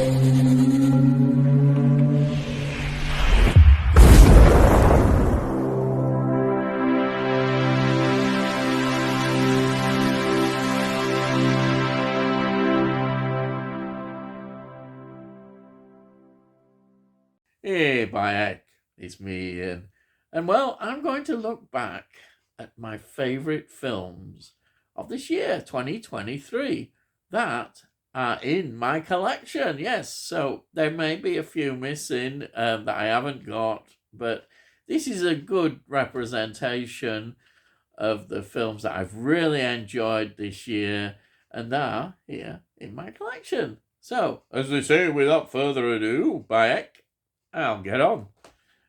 Hey, Bayek, it's me, Ian. And well, I'm going to look back at my favourite films of this year, 2023, that are in my collection. Yes, so there may be a few missing that I haven't got, but this is a good representation of the films that I've really enjoyed this year and that are here in my collection. So, as they say, without further ado, Bayek, I'll get on.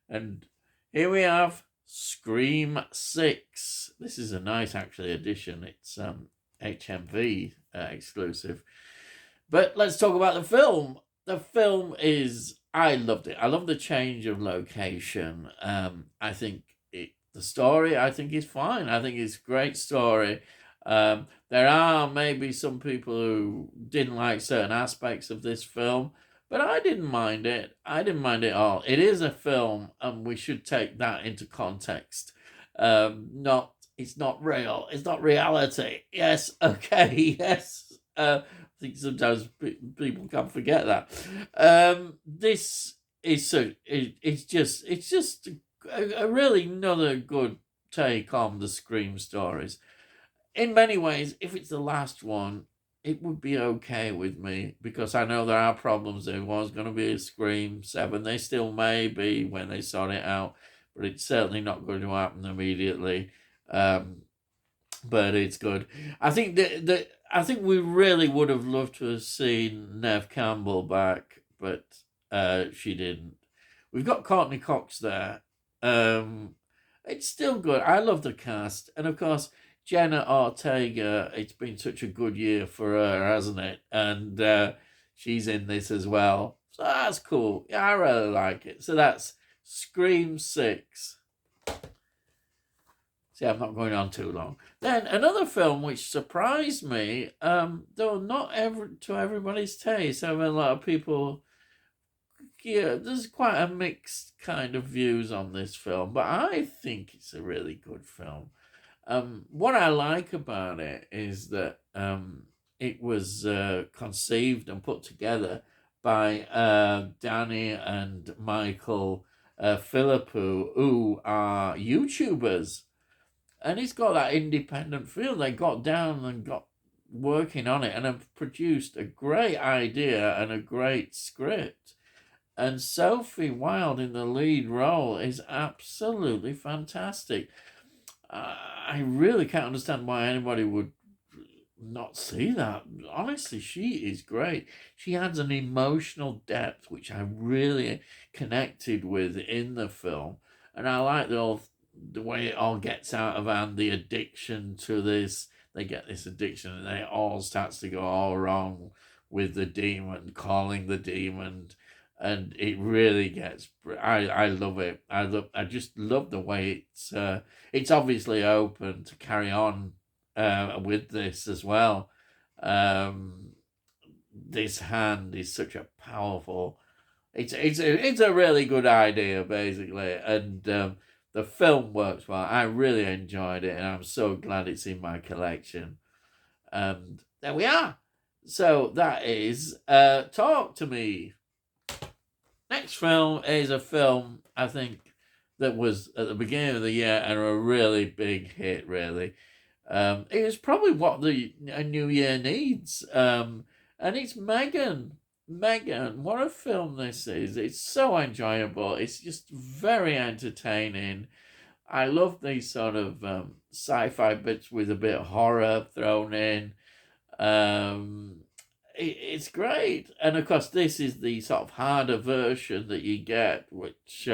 And here we have Scream 6. This is a nice, actually, edition. It's HMV exclusive. But let's talk about the film. The film is, I loved it. I love the change of location. I think the story, I think, is fine. I think it's a great story. There are maybe some people who didn't like certain aspects of this film, but I didn't mind it. I didn't mind it at all. It is a film, and we should take that into context. It's not real. It's not reality. Yes, okay, yes. I think sometimes people can forget that. This is it's just a really another good take on the Scream stories. In many ways, if it's the last one, it would be okay with me because I know there are problems. There was going to be a Scream 7. They still may be when they sort it out, but it's certainly not going to happen immediately. But it's good. I think I think we really would have loved to have seen Nev Campbell back, but she didn't. We've got Courtney Cox there. It's still good. I love the cast, and of course Jenna Ortega. It's been such a good year for her, hasn't it? And she's in this as well, so that's cool. Yeah, I really like it. So that's Scream 6. See, I'm not going on too long. Then another film which surprised me, though not to everybody's taste. I mean, a lot of people, yeah, there's quite a mixed kind of views on this film, but I think it's a really good film. What I like about it is that it was conceived and put together by Danny and Michael Philippou, who are YouTubers, and it's got that independent feel. They got down and got working on it and have produced a great idea and a great script. And Sophie Wilde in the lead role is absolutely fantastic. I really can't understand why anybody would not see that. Honestly, she is great. She adds an emotional depth which I really connected with in the film, and I like the way it all gets out of hand. The addiction to this, they get this addiction, and then it all starts to go all wrong with the demon, calling the demon, and it really gets. I love it. I just love the way it's obviously open to carry on with this as well. Um, this hand is such a powerful. It's a really good idea, basically, and the film works well. I really enjoyed it, and I'm so glad it's in my collection. And there we are. So that is Talk to Me. Next film is a film I think that was at the beginning of the year and a really big hit. Really, it was probably what a new year needs. And it's Megan. Megan, what a film this is! It's so enjoyable. It's just very entertaining. I love these sort of sci-fi bits with a bit of horror thrown in. It's great, and of course, this is the sort of harder version that you get, which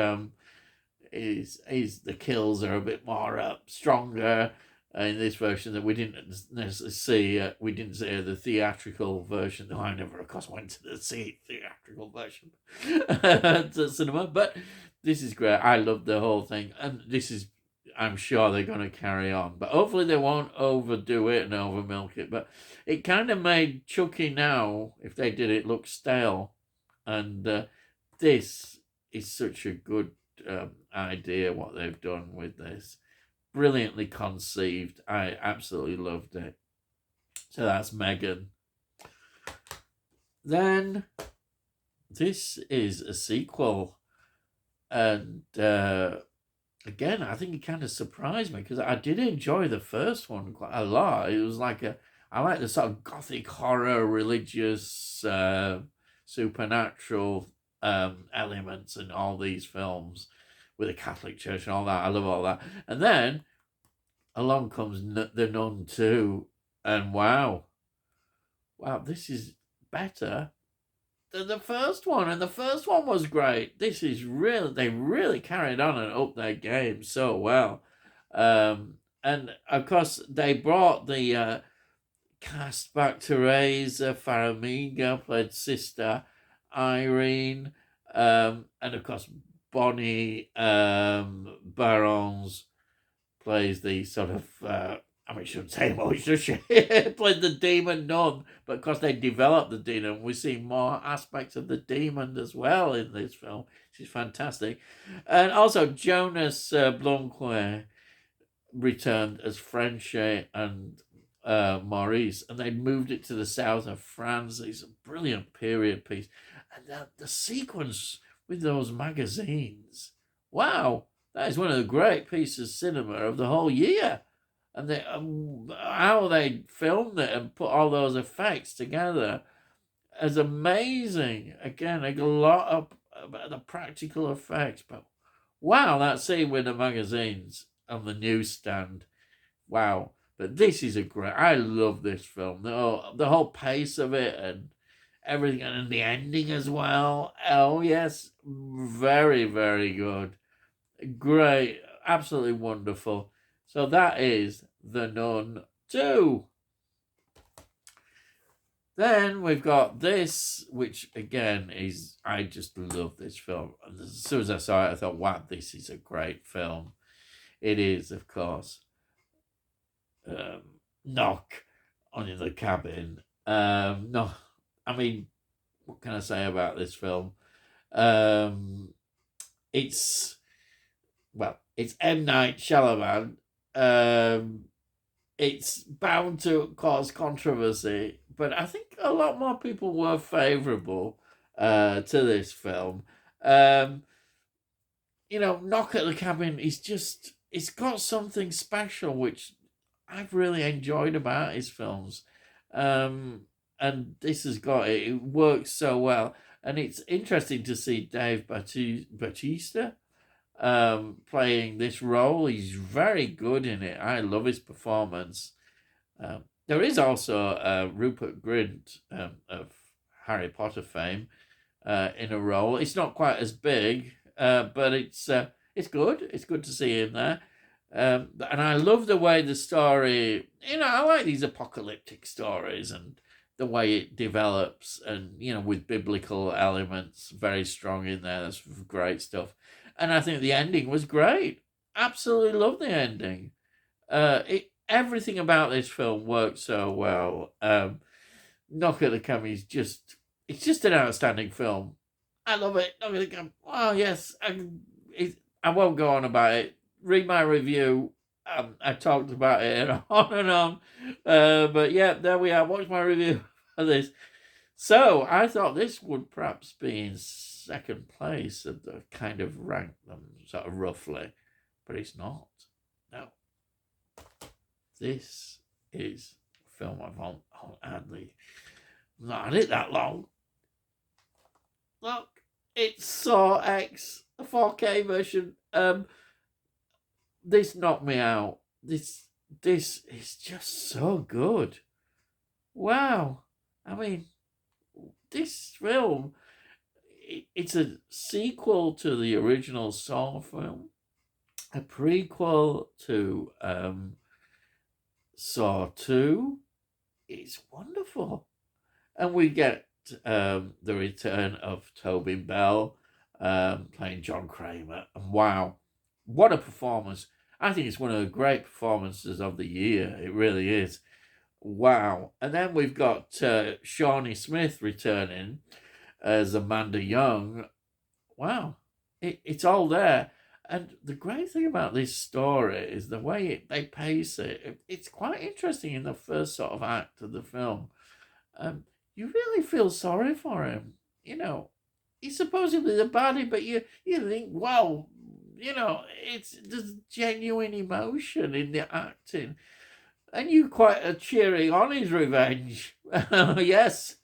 is the kills are a bit more stronger in this version that we didn't necessarily see. We didn't see the theatrical version. Though I never, of course, went to the theatrical version to cinema. But this is great. I love the whole thing, and this is. I'm sure they're going to carry on, but hopefully they won't overdo it and over milk it. But it kind of made Chucky now, if they did it, look stale. And this is such a good idea, what they've done with this. Brilliantly conceived. I absolutely loved it. So that's Megan. Then this is a sequel. And again, I think it kind of surprised me because I did enjoy the first one quite a lot. It was like I like the sort of gothic horror, religious, supernatural elements in all these films with the Catholic Church and all that. I love all that. And then along comes The Nun 2, and wow, this is better than the first one, and the first one was great. This is really, they really carried on and upped their game so well. And of course, they brought the cast back. Teresa Farmiga played Sister Irene, and of course, Bonnie Barons plays the sort of, I mean, I shouldn't say much, does she? Played the demon nun, but of course they developed the demon. We see more aspects of the demon as well in this film. She's fantastic. And also Jonas Blomqvist returned as Frenchy and Maurice, and they moved it to the south of France. It's a brilliant period piece. And the sequence with those magazines, wow, that is one of the great pieces of cinema of the whole year. And how they filmed it and put all those effects together is amazing. Again, a lot of the practical effects. But wow, that scene with the magazines on the newsstand. Wow. But this is I love this film. The whole pace of it and everything, and the ending as well. Oh, yes. Very, very good. Great. Absolutely wonderful. So that is The Nun 2. Then we've got this, which again is, I just love this film. And as soon as I saw it, I thought, wow, this is a great film. It is, of course, Knock on the Cabin. No, I mean, what can I say about this film? It's M. Night Shyamalan. It's bound to cause controversy, but I think a lot more people were favourable to this film. Knock at the Cabin is just, it's got something special which I've really enjoyed about his films. And this has got it. It works so well. And it's interesting to see Dave Bautista playing this role. He's very good in it. I love his performance. There is also Rupert Grint of Harry Potter fame in a role. It's not quite as big, but it's good. It's good to see him there. And I love the way the story, I like these apocalyptic stories and the way it develops, and, with biblical elements very strong in there. That's great stuff. And I think the ending was great. Absolutely love the ending. Everything about this film works so well. Knock at the Cabin is it's just an outstanding film. I love it. Knock at the Cabin. Oh, yes. I won't go on about it. Read my review. I talked about it on and on. But yeah, there we are. Watch my review of this. So I thought this would perhaps be in second place of the kind of rank them sort of roughly, but it's not. No. This is a film I've not had it that long. Look, it's Saw X, a 4K version. This knocked me out. This is just so good. Wow. I mean, this film, it's a sequel to the original Saw film, a prequel to Saw 2. It's wonderful. And we get the return of Tobin Bell playing John Kramer. And wow, what a performance. I think it's one of the great performances of the year. It really is. Wow. And then we've got Shawnee Smith returning. as Amanda Young. Wow, it's all there. And the great thing about this story is the way they pace it. It's quite interesting in the first sort of act of the film. Um, you really feel sorry for him. You know, he's supposedly the baddie, but you think, wow, there's genuine emotion in the acting, and you quite are cheering on his revenge. Yes.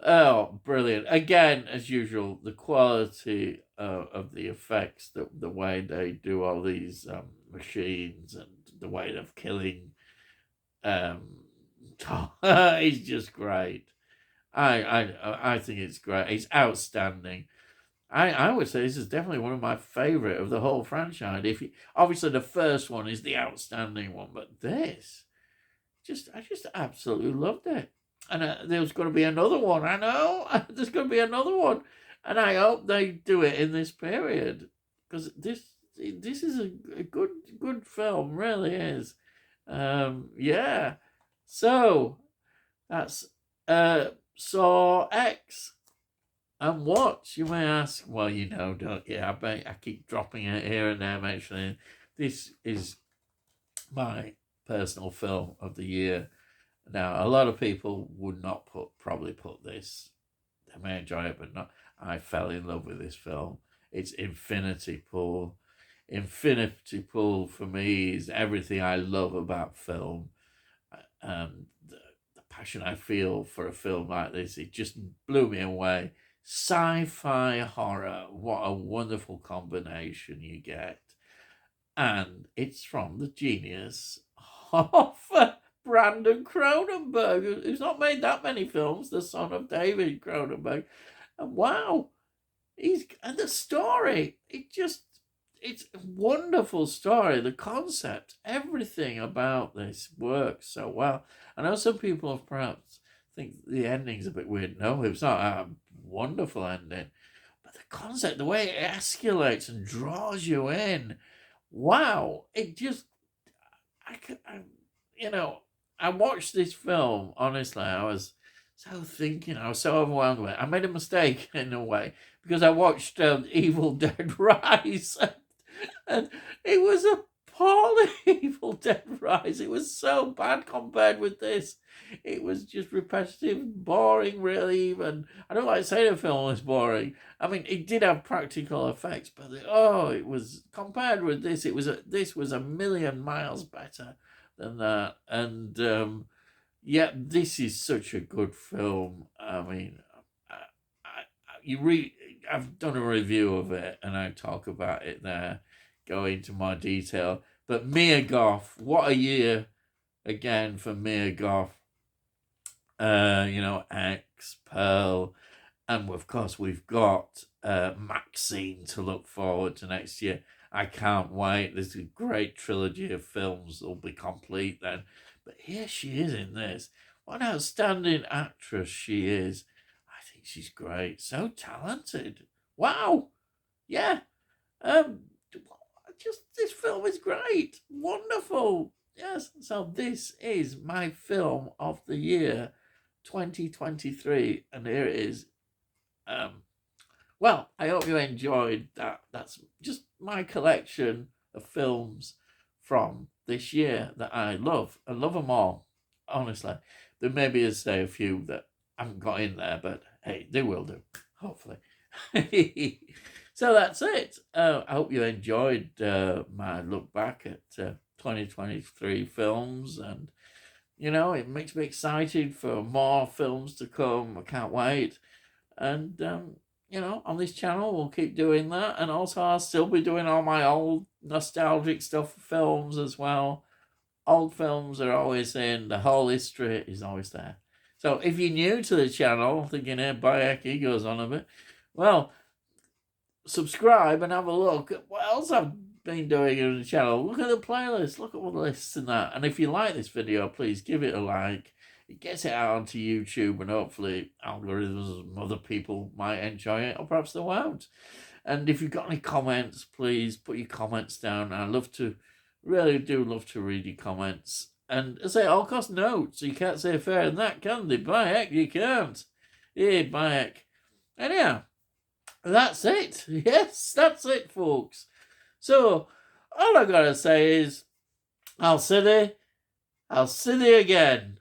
Oh, brilliant! Again, as usual, the quality of the effects, the way they do all these machines, and the way of killing, um, is just great. I think it's great. It's outstanding. I would say this is definitely one of my favorite of the whole franchise. Obviously the first one is the outstanding one, but this I just absolutely loved it. And there's going to be another one. I know there's going to be another one, and I hope they do it in this period, because this is a good film, really is. Yeah. So that's Saw X. And what, you may ask? Well, don't you? I keep dropping it here and there, mentioning this is my personal film of the year. Now, a lot of people would not probably put this. They may enjoy it, but not. I fell in love with this film. It's Infinity Pool. Infinity Pool for me is everything I love about film, and the passion I feel for a film like this. It just blew me away. Sci-fi horror. What a wonderful combination you get, and it's from the genius of Brandon Cronenberg, who's not made that many films, the son of David Cronenberg. And wow, and the story, it's a wonderful story. The concept, everything about this works so well. I know some people have perhaps think the ending's a bit weird. No, it's not a wonderful ending. But the concept, the way it escalates and draws you in, wow, it just, you know, I watched this film, honestly, I was I was so overwhelmed with it. I made a mistake in a way, because I watched Evil Dead Rise, and it was appalling. Evil Dead Rise. It was so bad compared with this. It was just repetitive, boring, really. Even I don't like saying a film was boring. I mean, it did have practical effects, but it was compared with this. This was a million miles better than that, and this is such a good film. I mean, I've done a review of it, and I talk about it there, go into more detail. But Mia Goth, what a year again for Mia Goth. X, Pearl, and of course we've got Maxine to look forward to next year. I can't wait. There's a great trilogy of films that'll be complete then. But here she is in this. What an outstanding actress she is. I think she's great. So talented. Wow. Yeah. Just this film is great. Wonderful. Yes. So this is my film of the year 2023. And here it is. Well, I hope you enjoyed that. That's just my collection of films from this year that I love. I love them all, honestly. There may be, as I say, a few that I haven't got in there, but hey, they will do, hopefully. So that's it. I hope you enjoyed my look back at 2023 films, and it makes me excited for more films to come. I can't wait. And on this channel, we'll keep doing that. And also, I'll still be doing all my old nostalgic stuff for films as well. Old films are always in. The whole history is always there. So if you're new to the channel, thinking, Bayek, he goes on a bit. Well, subscribe and have a look at what else I've been doing on the channel. Look at the playlist. Look at all the lists and that. And if you like this video, please give it a like. It gets it out onto YouTube, and hopefully algorithms and other people might enjoy it, or perhaps they won't. And if you've got any comments, please put your comments down. I really do love to read your comments. And as I say, all cost notes. So you can't say fairer than that, can they? By heck, you can't. Hey, by heck. Anyhow, that's it. Yes, that's it, folks. So, all I gotta say is, I'll see thee again.